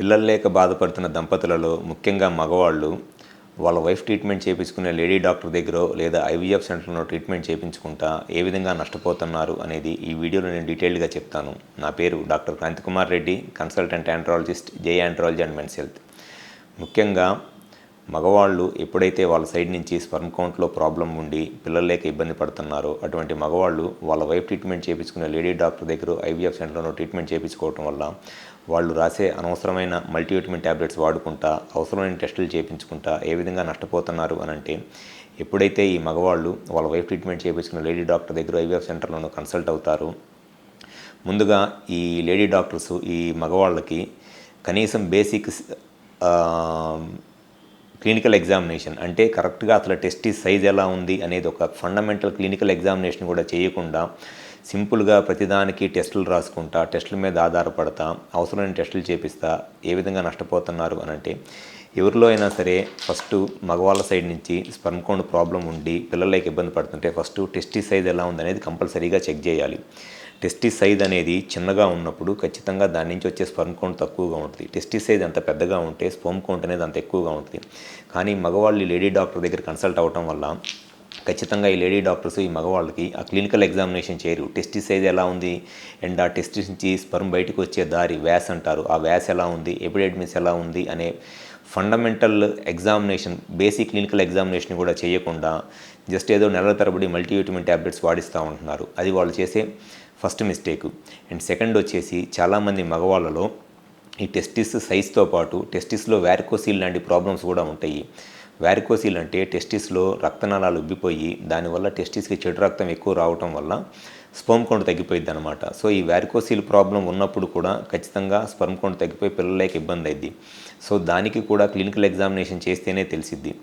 పిల్లలు లేక బాధపడుతున్న దంపతులలో ముఖ్యంగా మగవాళ్ళు వాళ్ళ వైఫ్ ట్రీట్మెంట్ చేయించుకునే లేడీ డాక్టర్ దగ్గర లేదా ఐవీఎఫ్ సెంటర్లో ట్రీట్మెంట్ చేయించుకుంటా ఏ విధంగా నష్టపోతున్నారు అనేది ఈ వీడియోలో నేను డీటెయిల్డ్గా చెప్తాను. నా పేరు doctor Kranthikumar Reddy, consultant andrologist, J andrology and men's health. ముఖ్యంగా మగవాళ్ళు ఎప్పుడైతే వాళ్ళ సైడ్ నుంచి స్పర్మ్ కౌంట్లో ప్రాబ్లం ఉండి పిల్లలు లేక ఇబ్బంది పడుతున్నారో అటువంటి మగవాళ్ళు వాళ్ళ వైఫ్ ట్రీట్మెంట్ చేయించుకునే లేడీ డాక్టర్ దగ్గర ఐవీఎఫ్ సెంటర్లో ట్రీట్మెంట్ చేయించుకోవటం వల్ల వాళ్ళు రాసే అనవసరమైన మల్టీవిటమిన్ ట్యాబ్లెట్స్ వాడుకుంటా అవసరమైన టెస్టులు చేయించుకుంటా ఏ విధంగా నష్టపోతున్నారు అని అంటే, ఎప్పుడైతే ఈ మగవాళ్ళు వాళ్ళ వైఫ్ ట్రీట్మెంట్ చేయించుకునే లేడీ డాక్టర్ దగ్గర ఐవీఎఫ్ సెంటర్లోనూ కన్సల్ట్ అవుతారు, ముందుగా ఈ లేడీ డాక్టర్స్ ఈ మగవాళ్ళకి కనీసం బేసిక్ క్లినికల్ ఎగ్జామినేషన్ అంటే కరెక్ట్గా అసలు టెస్టిస్ సైజ్ ఎలా ఉంది అనేది ఒక ఫండమెంటల్ క్లినికల్ ఎగ్జామినేషన్ కూడా చేయకుండా సింపుల్గా ప్రతిదానికి టెస్టులు రాసుకుంటా టెస్టుల మీద ఆధారపడతా అవసరమైన టెస్టులు చేపిస్తా ఏ విధంగా నష్టపోతున్నారు అని అంటే, ఎవరిలో అయినా సరే ఫస్ట్ మగవాళ్ళ సైడ్ నుంచి స్పర్మ్ కౌంట్ ప్రాబ్లం ఉండి పిల్లలకి ఇబ్బంది పడుతుంటే ఫస్ట్ టెస్టిస్ సైజ్ ఎలా ఉంది అనేది కంపల్సరీగా చెక్ చేయాలి. టెస్టిస్ సైజ్ అనేది చిన్నగా ఉన్నప్పుడు ఖచ్చితంగా దాని నుంచి వచ్చే స్పర్మ్ కౌంట్ తక్కువగా ఉంటుంది. టెస్టిస్ సైజ్ అంత పెద్దగా ఉంటే స్పర్మ్ కౌంట్ అనేది అంత ఎక్కువగా ఉంటుంది. కానీ మగవాళ్ళు లేడీ డాక్టర్ దగ్గర కన్సల్ట్ అవ్వటం వల్ల ఖచ్చితంగా ఈ లేడీ డాక్టర్స్ ఈ మగవాళ్ళకి ఆ క్లినికల్ ఎగ్జామినేషన్ చేయరు. టెస్టిస్ సైజ్ ఎలా ఉంది అండ్ ఆ టెస్టిస్ నుంచి స్పర్మ్ బయటకు వచ్చే దారి వ్యాస్ అంటారు, ఆ వ్యాస్ ఎలా ఉంది, ఎపిడెడిమిస్ ఎలా ఉంది అనే fundamental examination basic clinical examination కూడా చేయకుండా జస్ట్ ఏదో నెలల తరబడి మల్టీవిటమిన్ ట్యాబ్లెట్స్ వాడిస్తూ ఉంటున్నారు. అది వాళ్ళు చేసే ఫస్ట్ మిస్టేక్. అండ్ సెకండ్ వచ్చేసి చాలామంది మగవాళ్ళలో ఈ టెస్టిస్ సైజ్తో పాటు టెస్టిస్లో వ్యారికోసీల్ లాంటి ప్రాబ్లమ్స్ కూడా ఉంటాయి. వ్యారికోసీల్ అంటే టెస్టిస్లో రక్తనాళాలు ఉబ్బిపోయి దానివల్ల టెస్టిస్కి చెడు రక్తం ఎక్కువ రావటం వల్ల స్పర్మ్ కౌంట్ తగ్గిపోయింది అనమాట. సో ఈ వ్యారికోసీల్ ప్రాబ్లం ఉన్నప్పుడు కూడా ఖచ్చితంగా స్పర్మ్ కౌంట్ తగ్గిపోయి పిల్లలకి ఇబ్బంది అయింది. సో దానికి కూడా క్లినికల్ ఎగ్జామినేషన్ చేస్తేనే తెలిసిద్ది.